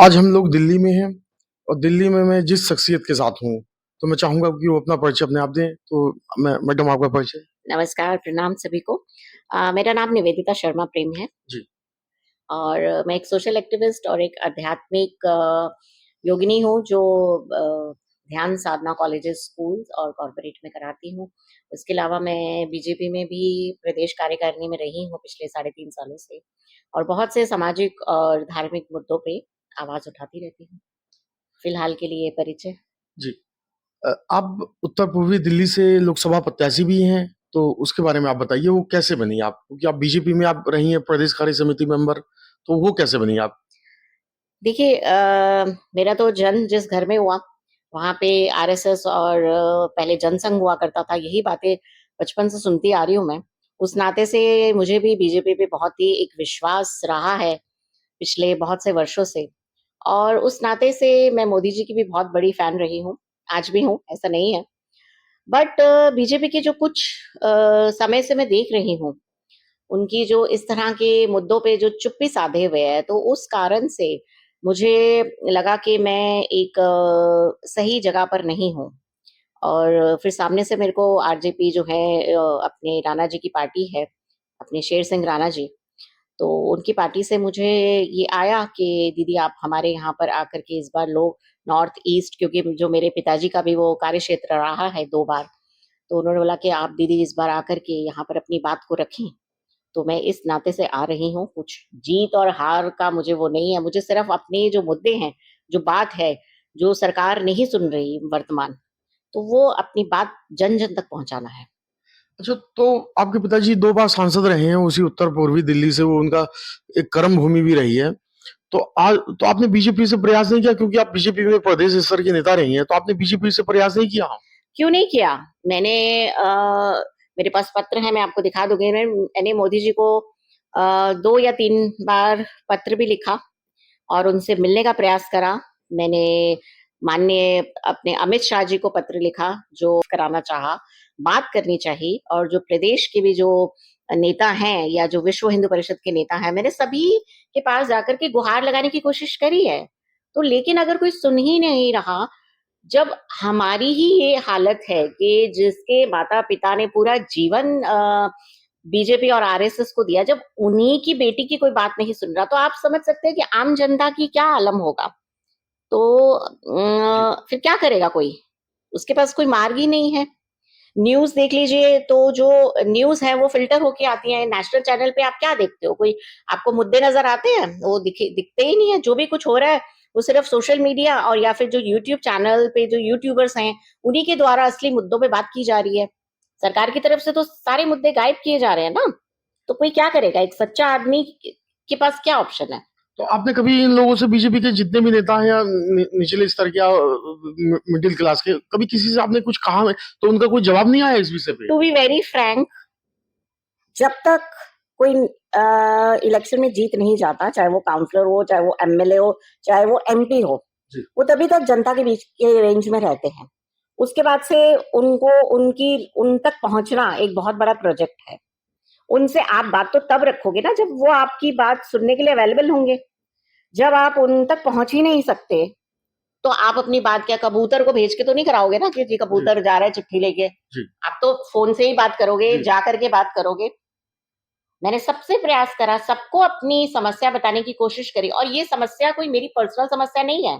आज हम लोग दिल्ली में हैं और दिल्ली में मैं जिस शख्सियत के साथ हूँ, तो मैं चाहूँगा कि वो अपना परिचय अपने आप दें। तो मैं मैडम आपका परिचय? नमस्कार, प्रणाम सभी को। मेरा नाम निवेदिता शर्मा प्रेम है जी। और मैं एक सोशल एक्टिविस्ट और एक आध्यात्मिक योगिनी हूँ जो ध्यान साधना कॉलेजेस, स्कूल्स और कॉर्पोरेट में कराती हूँ। उसके अलावा मैं बीजेपी में भी प्रदेश कार्यकारिणी में रही हूँ पिछले 3.5 सालों से और बहुत से सामाजिक और धार्मिक मुद्दों पे आवाज़ उठाती रहती हूँ। फिलहाल के लिए ये परिचय। जी। आप उत्तर पूर्वी दिल्ली से लोकसभा प्रत्याशी भी हैं, तो उसके बारे में आप बताइए वो कैसे बनी आप? क्योंकि आप बीजेपी में आप रही हैं प्रदेश कार्य समिति मेंबर, तो वो कैसे बनी आप? देखिए मेरा तो जन्म जिस घर में हुआ, वहाँ पे आरएसएस और पहले जनसंघ हुआ करता था, यही बातें बचपन से सुनती आ रही हूँ मैं। उस नाते से मुझे भी बीजेपी पे बहुत ही एक विश्वास रहा है, पिछले बहुत से वर्षों से और उस नाते से मैं मोदी जी की भी बहुत बड़ी फ़ैन रही हूँ, आज भी हूँ, ऐसा नहीं है। बट बीजेपी के जो कुछ समय से मैं देख रही हूँ, उनकी जो इस तरह के मुद्दों पे जो चुप्पी साधे हुए हैं, तो उस कारण से मुझे लगा कि मैं एक सही जगह पर नहीं हूँ और फिर सामने से मेरे को आरजेपी जो है अपने राणा जी की पार्टी है, अपने शेर सिंह राणा जी, तो उनकी पार्टी से मुझे ये आया कि दीदी आप हमारे यहाँ पर आकर के इस बार लोग नॉर्थ ईस्ट क्योंकि जो मेरे पिताजी का भी वो कार्यक्षेत्र रहा है 2 बार, तो उन्होंने बोला कि आप दीदी इस बार आकर के यहाँ पर अपनी बात को रखें। तो मैं इस नाते से आ रही हूँ, कुछ जीत और हार का मुझे वो नहीं है, मुझे सिर्फ़ अपने जो मुद्दे हैं, जो बात है, जो सरकार नहीं सुन रही वर्तमान, तो वो अपनी बात जन-जन तक पहुँचाना है। अच्छा, तो आपके पिताजी 2 बार सांसद रहे हैं उसी उत्तर पूर्वी दिल्ली से, वो उनका एक कर्म भूमि भी रही है। तो आज तो आपने बीजेपी से प्रयास नहीं किया क्योंकि आप बीजेपी में प्रदेश स्तर की नेता रही हैं, तो आपने बीजेपी से प्रयास नहीं किया? क्यों नहीं किया? मैंने मेरे पास पत्र है, मैं आपको दिखा दूँगी। मैंने मोदी जी को 2 या 3 बार पत्र भी लिखा और उनसे मिलने का प्रयास करा। मैंने माननीय अपने अमित शाह जी को पत्र लिखा, जो कराना चाहा, बात करनी चाहिए और जो प्रदेश के भी जो नेता हैं या जो विश्व हिंदू परिषद के नेता हैं, मैंने सभी के पास जाकर के गुहार लगाने की कोशिश करी है। तो लेकिन अगर कोई सुन ही नहीं रहा, जब हमारी ही ये हालत है कि जिसके माता-पिता ने पूरा जीवन बीजेपी और आरएसएस को दिया, जब उन्हीं की बेटी की कोई बात नहीं सुन रहा, तो आप समझ सकते हैं कि आम जनता की क्या आलम होगा। तो जी। फिर क्या करेगा कोई? उसके पास कोई मार्ग ही नहीं है। न्यूज़ देख लीजिए तो जो न्यूज़ है वो फ़िल्टर होके आती है। नेशनल चैनल पे आप क्या देखते हो? कोई आपको मुद्दे नज़र आते हैं? वो दिखते ही नहीं है। जो भी कुछ हो रहा है, वो सिर्फ़ सोशल मीडिया और या फिर जो यूट्यूब चैनल पे जो यूट्यूबर्स हैं, उन्हीं के द्वारा असली मुद्दों पे बात की जा रही है। सरकार की तरफ से तो सारे मुद्दे गायब किए जा रहे हैं ना। तो कोई क्या करेगा? एक सच्चा आदमी के पास क्या ऑप्शन है? तो आपने कभी इन लोगों से बीजेपी के जितने भी नेता हैं या निचले स्तर के या मिडिल क्लास के, कभी किसी से आपने कुछ कहा है, तो उनका कोई जवाब नहीं आया इस विषय पे? टू बी वेरी फ्रैंक, जब तक कोई इलेक्शन में जीत नहीं जाता, चाहे वो काउंसलर हो, चाहे वो एमएलए हो, चाहे वो एमपी हो, जी। वो तभी तक जनता के बीच के रेंज में रहते हैं। उसके बाद से उनको उनकी उन तक पहुँचना एक बहुत बड़ा प्रोजेक्ट है। उनसे आप बात तो तब रखोगे ना जब वो आपकी बात सुनने के लिए अवेलेबल होंगे। जब आप उन तक पहुँच ही नहीं सकते, तो आप अपनी बात क्या कबूतर को भेज के तो नहीं कराओगे ना कि जी जी। कबूतर जा रहा है चिट्ठी लेके। जी। आप तो फ़ोन से ही बात करोगे, जी। जा कर के बात करोगे। मैंने सबसे प्रयास करा, सबको अपनी समस्या बताने की कोशिश करी और ये समस्या कोई मेरी पर्सनल समस्या नहीं है।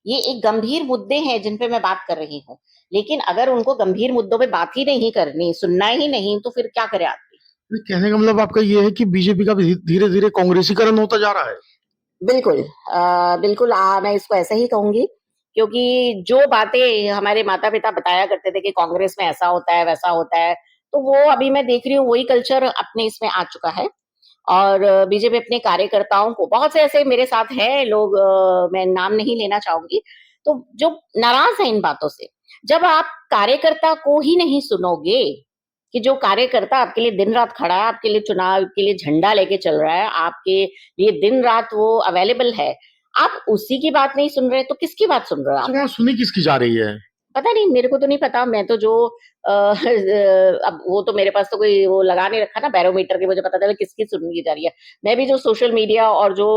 ये एक गंभीर मुद्दे हैं जिन पे मैं बात कर रही हूँ। लेकिन अगर उनको गंभीर मुद्दों पे बात ही नहीं करनी, सुनना ही नहीं, तो फिर क्या करे आदमी? कहने का मतलब आपका ये है कि बीजेपी का भी धीरे-धीरे कांग्रेसीकरण होता जा रहा है? बिल्कुल बिल्कुल मैं इसको ऐसे ही कहूँगी क्योंकि जो बातें हमारे माता-पिता बताया करते थे कि कांग्रेस में ऐसा होता है, वैसा होता है, तो वो अभी मैं देख रही हूँ वही कल्चर अपने इसमें आ चुका है। और बीजेपी अपने कार्यकर्ताओं को बहुत से ऐसे मेरे साथ हैं लोग मैं नाम नहीं लेना चाहूँगी, तो जो नाराज़ हैं इन बातों से। जब आप कार्यकर्ता को ही नहीं सुनोगे, कि जो कार्यकर्ता आपके लिए दिन-रात खड़ा है, आपके लिए चुनाव के लिए झंडा लेके चल रहा है, आपके लिए दिन-रात वो अवेलेबल है, आप उसी की बात नहीं सुन रहे, तो किसकी बात सुन रहे हो अच्छा, आप? वहाँ सुनी किसकी जा रही है? पता नहीं, मेरे को तो नहीं पता। मैं तो जो अब वो तो मेरे पास तो कोई वो लगा नहीं रखा ना बैरोमीटर के, मुझे पता चला किसकी सुनी जा रही है। मैं भी जो सोशल मीडिया और जो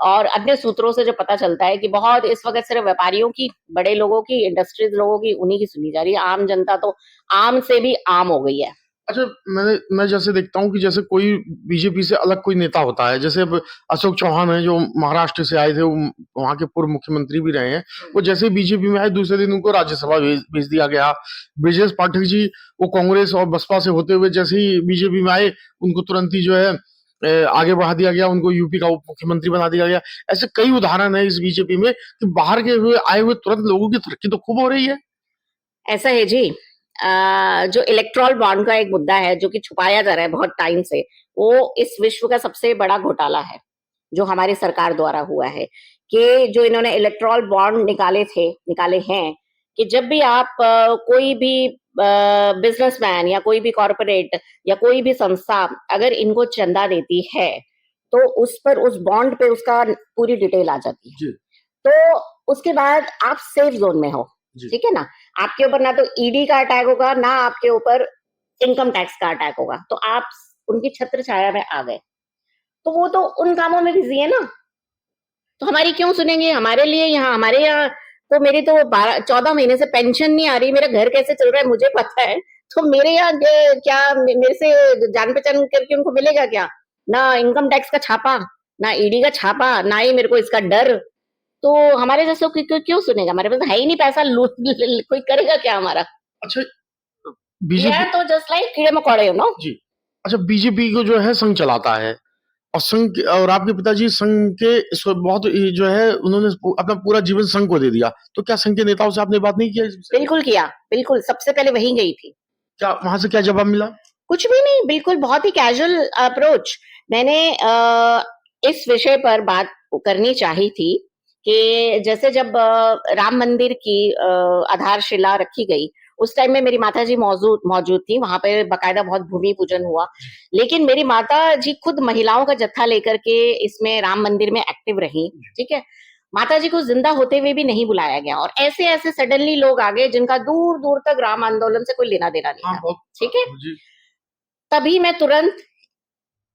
और अन्य सूत्रों से जो पता चलता है कि बहुत इस वक़्त सिर्फ़ व्यापारियों की, बड़े लोगों की, इंडस्ट्रीज़ लोगों की, उन्हीं की सुनी जा रही है। आम जनता तो आम से भी आम हो गई है। अच्छा, मैं जैसे देखता हूँ कि जैसे कोई बीजेपी से अलग कोई नेता होता है, जैसे अब अशोक चौहान हैं जो महाराष्ट्र से आए थे, वो वहाँ के पूर्व मुख्यमंत्री भी रहे हैं। वो जैसे ही बीजेपी में आए दूसरे दिन उनको राज्यसभा भेज दिया गया। ब्रजेश पाठक जी, वो कांग्रेस और बसपा से होते हुए जैसे ही बीजेपी में आए, उनको तुरंत ही जो है आगे बढ़ा दिया गया, उनको यूपी का उप मुख्यमंत्री बना दिया गया। ऐसे कई उदाहरण है इस बीजेपी में कि बाहर के हुए आए हुए तुरंत लोगों की तरक्की तो खूब हो रही है। ऐसा है जी। जो इलेक्ट्रॉल बॉन्ड का एक मुद्दा है जो कि छुपाया जा रहा है बहुत टाइम से, वो इस विश्व का सबसे बड़ा घोटाला है जो हमारी सरकार द्वारा हुआ है कि जो इन्होंने इलेक्ट्रॉल बॉन्ड निकाले हैं कि जब भी आप कोई भी बिजनेसमैन या कोई भी कॉरपोरेट या कोई भी संस्था अगर इनको चंदा देती है तो उस पर उस बॉन्ड पे उसका पूरी डिटेल आ जाती है। जी, तो उसके बाद आप सेफ जोन में हो, जी। ठीक है ना? आपके ऊपर ना तो ईडी का अटैक होगा, ना आपके ऊपर इनकम टैक्स का अटैक होगा। तो आप उनकी छत्र छाया में आ गए। तो वो तो उन कामों में बिज़ी है ना, तो हमारी क्यों सुनेंगे? हमारे यहाँ तो मेरी तो 12 14 महीने से पेंशन नहीं आ रही, मेरा घर कैसे चल रहा है मुझे पता है। तो मेरे यहाँ क्या मेरे से जान-पहचान करके उनको मिलेगा क्या? ना इनकम टैक्स का छापा, ना ईडी का छापा, ना ही मेरे को इसका डर। तो हमारे जैसों को क्यों सुनेगा? हमारे पास है ही नहीं पैसा, लूट कोई करेगा क्या हमारा? अच्छा, वी आर बीजेपी तो जस्ट लाइक कीड़े-मकोड़े यू नो। जी। अच्छा, बीजेपी को जो है संघ चलाता है और और आपके पिताजी संघ के बहुत ये जो है उन्होंने अपना पूरा जीवन संघ को दे दिया। तो क्या संघ के नेताओं से आपने बात नहीं किया इस विषय में? बिल्कुल किया, बिल्कुल, सबसे पहले वहीं गई थी। क्या वहाँ से क्या जवाब मिला? कुछ भी नहीं, बिल्कुल बहुत ही कैजुअल अप्रोच। मैंने इस विषय पर बात करनी चाही थी कि जैसे जब राम मंदिर की आधारशिला रखी गई, उस टाइम में मेरी माताजी मौजूद मौजूद थी, वहाँ पे बाकायदा बहुत भूमि पूजन हुआ। लेकिन मेरी माताजी खुद महिलाओं का जत्था लेकर के इसमें राम मंदिर में एक्टिव रहीं, ठीक है? माताजी को ज़िंदा होते हुए भी नहीं बुलाया गया और ऐसे-ऐसे सडनली लोग आ गए जिनका दूर-दूर तक राम आंदोलन से कोई लेना-देना नहीं हाँ, था, बहुत ठीक है? जी। तभी मैं तुरंत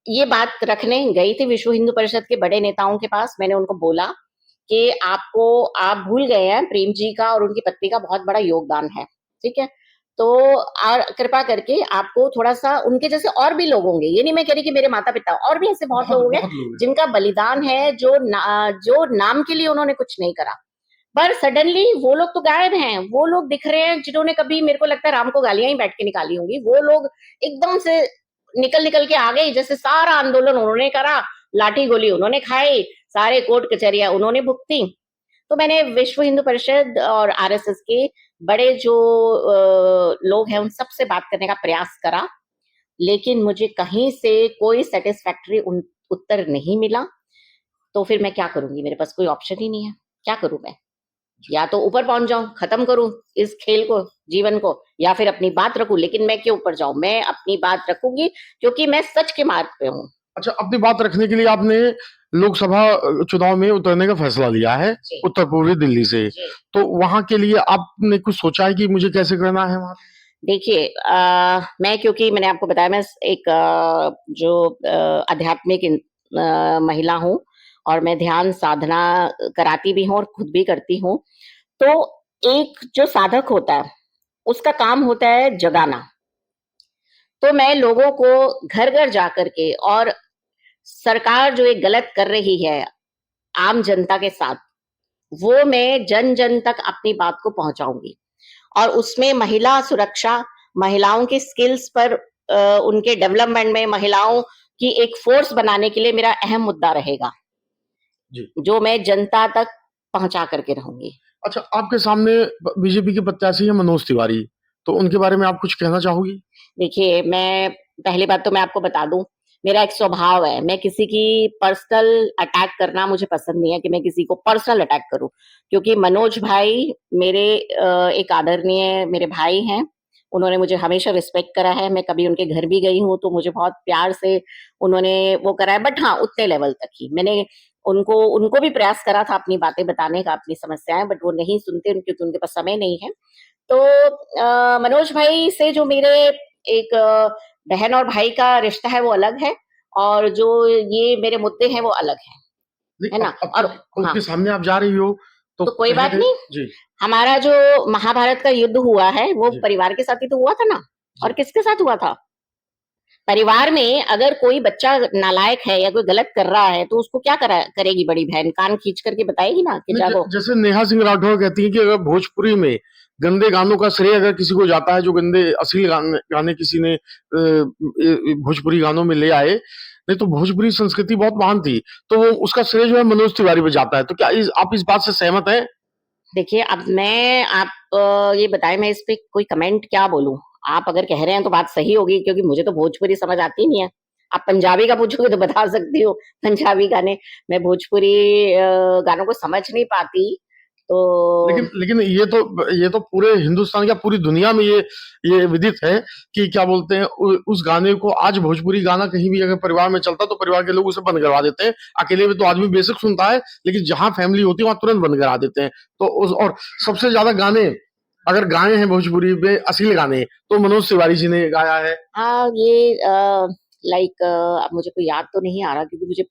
ये बात रखने गई थी विश्व हिंदू परिषद के बड़े नेताओं के पास। मैंने उनको बोला कि आप भूल गए हैं प्रेम जी का और उनकी पत्नी का बहुत बड़ा योगदान है, ठीक है? तो कृपा करके आपको थोड़ा-सा उनके जैसे और भी लोग होंगे, ये नहीं मैं कह रही कि मेरे माता-पिता, और भी ऐसे बहुत लोग होंगे बहुत लोग हैं। जिनका बलिदान है, जो नाम के लिए उन्होंने कुछ नहीं करा। पर सडनली वो लोग तो गायब हैं, वो लोग दिख रहे हैं जिन्होंने कभी मेरे को लगता है राम को गालियाँ ही बैठ के निकाली होंगी। वो लोग एकदम से निकल के आ गए, जैसे सारा आंदोलन उन्होंने करा, लाठी गोली उन्होंने खाई, सारे कोर्ट कचहरियाँ उन्होंने भुगती। तो मैंने विश्व हिंदू परिषद और आरएसएस के बड़े जो लोग हैं उन सब से बात करने का प्रयास करा, लेकिन मुझे कहीं से कोई सैटिस्फैक्टरी उत्तर नहीं मिला। तो फिर मैं क्या करूँगी? मेरे पास कोई ऑप्शन ही नहीं है। क्या करूँ मैं? या तो ऊपर पहुँच जाऊँ, खत्म करूँ इस खेल को, जीवन को, या फिर अपनी बात रखूँ, लेकिन मैं क्यों ऊपर जाऊँ? मैं अपनी बात रखूँगी क्योंकि मैं सच के मार्ग पे हूँ। अच्छा, अपनी बात रखने के लिए आपने लोकसभा चुनाव में उतरने का फैसला लिया है, जी, उत्तर-पूर्वी दिल्ली से। जी। तो वहाँ के लिए आपने कुछ सोचा है कि मुझे कैसे करना है वहाँ? देखिए मैं क्योंकि मैंने आपको बताया मैं एक जो आध्यात्मिक महिला हूँ और मैं ध्यान साधना कराती भी हूँ और खुद भी करती हूँ। तो एक जो साधक होता है, उसका काम होता है जगाना। तो मैं लोगों को घर-घर जाकर के और सरकार जो ये गलत कर रही है आम जनता के साथ, वो मैं जन-जन तक अपनी बात को पहुँचाऊँगी। और उसमें महिला सुरक्षा, महिलाओं की स्किल्स पर उनके डेवलपमेंट में महिलाओं की एक फोर्स बनाने के लिए मेरा अहम मुद्दा रहेगा, जी। जो मैं जनता तक पहुँचा कर के रहूँगी। अच्छा, आपके सामने बीजेपी के प्रत्याशी हैं मनोज तिवारी, तो उनके बारे में आप कुछ कहना चाहोगी? देखिए, मैं पहली बात तो मैं आपको बता दूँ, मेरा एक स्वभाव है, मैं किसी की पर्सनल अटैक करना मुझे पसंद नहीं है कि मैं किसी को पर्सनल अटैक करूँ। क्योंकि मनोज भाई मेरे एक आदरणीय मेरे भाई हैं, उन्होंने मुझे हमेशा रिस्पेक्ट करा है, मैं कभी उनके घर भी गई हूँ, तो मुझे बहुत प्यार से उन्होंने वो करा है, बट हाँ, उतने लेवल तक ही। मैंने उनको उनको भी प्रयास करा था अपनी बातें बताने का, अपनी समस्याएँ, बट वो नहीं सुनते, क्योंकि उनके पास समय नहीं है। तो मनोज भाई से जो मेरे एक बहन और भाई का रिश्ता है वो अलग है, और जो ये मेरे मुद्दे हैं वो अलग नहीं, है ना? अब और तक हाँ, उनके सामने आप जा रही हो तो तो कोई कहीं बात न नहीं। जी, हमारा जो महाभारत का युद्ध हुआ है वो जी, परिवार के साथ ही तो हुआ था ना, और जी। किसके साथ हुआ था? परिवार में अगर कोई बच्चा नालायक है या कोई गलत कर रहा है तो उसको क्या करेगी बड़ी बहन? कान खींच करके बताएगी ना कि नहीं, जागो। जैसे नेहा सिंह राठौर कहती हैं कि अगर भोजपुरी में गंदे गानों का श्रेय अगर किसी को जाता है, जो गंदे अश्लील गाने गाने किसी ने भोजपुरी गानों में ले आए, नहीं तो भोजपुरी संस्कृति बहुत महान थी, तो वो उसका श्रेय जो है मनोज तिवारी पे जाता है। तो क्या आप इस बात से सहमत हैं? देखिए, अब मैं आप ये बताएं, मैं इस पे कोई कमेंट क्या बोलूं? आप अगर कह रहे हैं तो बात सही होगी, क्योंकि मुझे तो भोजपुरी समझ आती नहीं है। आप पंजाबी का पूछोगे तो बता सकती हूँ, पंजाबी गाने। मैं भोजपुरी गानों को समझ नहीं पाती, तो लेकिन लेकिन ये तो पूरे हिंदुस्तान या पूरी दुनिया में ये विदित है कि क्या बोलते हैं, उस गाने को आज भोजपुरी गाना कहीं भी अगर परिवार में चलता तो परिवार के लोग उसे बंद करवा देते हैं। अकेले में तो आदमी बेशक सुनता है, लेकिन जहां फैमिली होती है वहां तुरंत बंद करा देते हैं। तो उस और सबसे ज्यादा गाने अगर गाए हैं भोजपुरी में अश्लील गाने तो मनोज तिवारी जी ने गाया है। हाँ, ये लाइक अब मुझे कोई याद तो नहीं आ रहा, क्योंकि मुझे,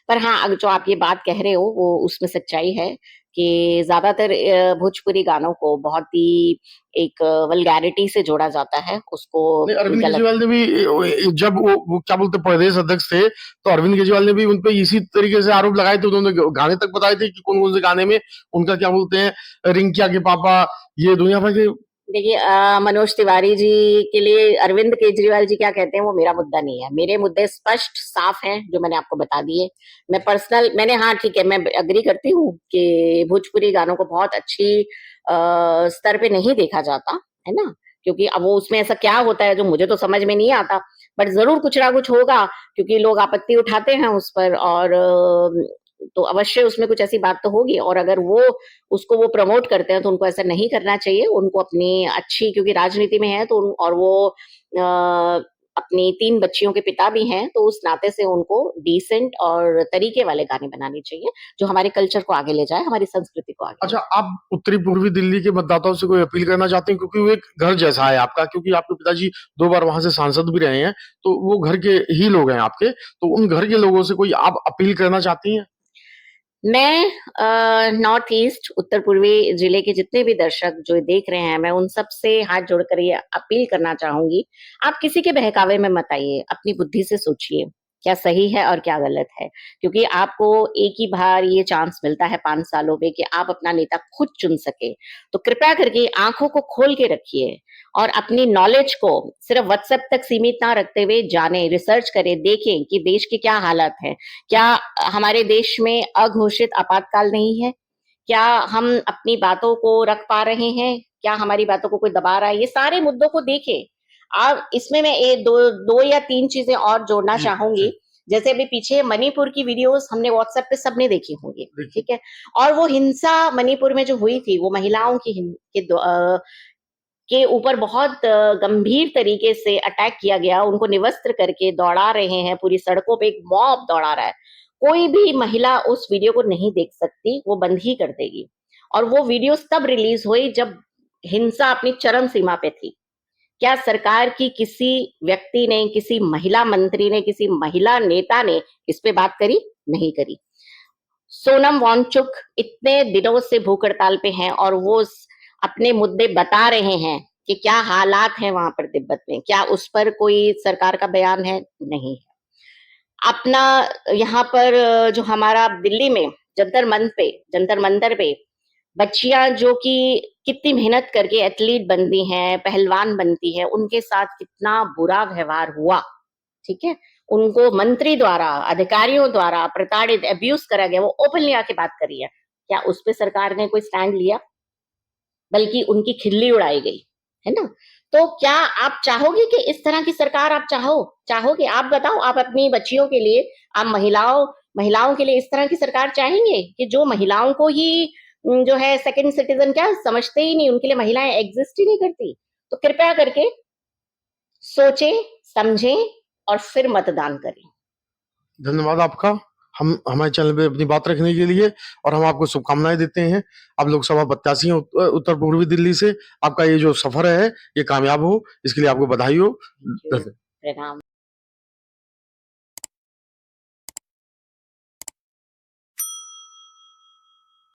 पर हाँ, अगर जो आप ये बात कह रहे हो वो उसमें सच्चाई है कि ज्यादातर भोजपुरी गानों को बहुत ही एक वल्गैरिटी से जोड़ा जाता है, उसको नहीं, अरविंद गलत। केजरीवाल ने भी जब वो क्या बोलते हैं प्रदेश अध्यक्ष थे, तो अरविंद केजरीवाल ने भी उन पे इसी तरीके से आरोप लगाए थे। उन्होंने गाने तक बताए थे कि कौन कौन से गाने में उनका क्या बोलते हैं रिंकिया के पापा, ये दुनिया भर के। देखिए, मनोज तिवारी जी के लिए अरविंद केजरीवाल जी क्या कहते हैं वो मेरा मुद्दा नहीं है। मेरे मुद्दे स्पष्ट साफ हैं, जो मैंने आपको बता दिए। मैंने, हाँ ठीक है, मैं अग्री करती हूँ कि भोजपुरी गानों को बहुत अच्छी स्तर पे नहीं देखा जाता है ना, क्योंकि अब वो उसमें ऐसा क्या होता है जो मुझे तो समझ में नहीं आता। बट जरूर कुछ ना कुछ होगा, क्योंकि लोग आपत्ति उठाते हैं उस पर, और तो अवश्य उसमें कुछ ऐसी बात तो होगी। और अगर वो उसको वो प्रमोट करते हैं तो उनको ऐसा नहीं करना चाहिए। उनको अपनी अच्छी, क्योंकि राजनीति में है तो और वो अपनी 3 बच्चियों के पिता भी हैं, तो उस नाते से उनको डिसेंट और तरीके वाले गाने बनाने चाहिए, जो हमारे कल्चर को आगे ले जाए, हमारी संस्कृति को आगे ले अच्छा, जाए। आप उत्तरी पूर्वी दिल्ली के मतदाताओं से कोई अपील करना चाहते हैं, क्योंकि वो एक घर जैसा है आपका, क्योंकि आपके पिताजी 2 बार वहां से सांसद भी रहे हैं, तो वो घर के ही लोग हैं आपके, तो उन घर के लोगों से कोई आप अपील करना चाहती हैं? मैं नॉर्थ ईस्ट, उत्तर पूर्वी जिले के जितने भी दर्शक जो देख रहे हैं, मैं उन सब से हाथ जोड़कर ये अपील करना चाहूंगी, आप किसी के बहकावे में मत आइए, अपनी बुद्धि से सोचिए क्या सही है और क्या गलत है। क्योंकि आपको एक ही बार ये चांस मिलता है 5 सालों में कि आप अपना नेता खुद चुन सके। तो कृपया करके आंखों को खोल के रखिए, और अपनी नॉलेज को सिर्फ व्हाट्सएप तक सीमित ना रखते हुए जाने, रिसर्च करें, देखें कि देश के क्या हालात हैं। क्या हमारे देश में अघोषित आपातकाल नहीं है? क्या हम अपनी बातों को रख पा रहे हैं? क्या हमारी बातों को कोई दबा रहा है? ये सारे मुद्दों को देखें। आप इसमें मैं दो या 3 चीजें और जोड़ना जी, चाहूंगी। जी, जैसे अभी पीछे मणिपुर की वीडियोस हमने व्हाट्सएप पे सबने देखी होंगी, देखिए। ठीक है? और वो हिंसा मणिपुर में जो हुई थी, वो महिलाओं की के ऊपर बहुत गंभीर तरीके से अटैक किया गया, उनको निवस्त्र करके दौड़ा रहे हैं, पूरी सड़कों पे एक मॉब दौड़ा रहा है। कोई भी महिला उस वीडियो को नहीं देख सकती, वो बंद ही कर देगी। और वो वीडियोस तब रिलीज हुई जब हिंसा अपनी चरम सीमा पे थी। क्या सरकार की किसी व्यक्ति ने, किसी महिला मंत्री ने, किसी महिला नेता ने इस पे बात करी? नहीं करी। सोनम वांगचुक इतने दिनों से भूख हड़ताल पे हैं, और वो अपने मुद्दे बता रहे हैं कि क्या हालात हैं वहां पर तिब्बत में। क्या उस पर कोई सरकार का बयान है? नहीं है। अपना यहाँ पर जो हमारा दिल्ली में जंतर मंतर पे बच्चियां जो कि कितनी मेहनत करके एथलीट बनती हैं, पहलवान बनती है, उनके साथ कितना बुरा व्यवहार हुआ, ठीक है? उनको मंत्री द्वारा, अधिकारियों द्वारा प्रताड़ित, अब्यूज करा गया, वो ओपनली आके बात करी है। क्या उस पे सरकार ने कोई स्टैंड लिया? बल्कि उनकी खिल्ली उड़ाई गई, है ना? तो क्या आप चाहोगे कि इस तरह की सरकार आप चाहोगे? आप बताओ, आप अपनी बच्चियों के लिए, आप महिलाओं के लिए इस तरह की सरकार चाहेंगे कि जो महिलाओं को ही जो है सेकंड सिटीजन, क्या समझते ही नहीं, उनके लिए महिलाएं एग्जिस्ट ही नहीं करती। तो कृपया करके सोचें, समझें और फिर मतदान करें। धन्यवाद आपका। हम हमारे चैनल पे अपनी बात रखने के लिए, और हम आपको शुभकामनाएं देते हैं। आप लोकसभा प्रत्याशी हैं उत्तर पूर्वी दिल्ली से। आपका ये जो सफर है ये कामयाब हो, इसके लिए आपको बधाई हो। Thank you. प्रणाम।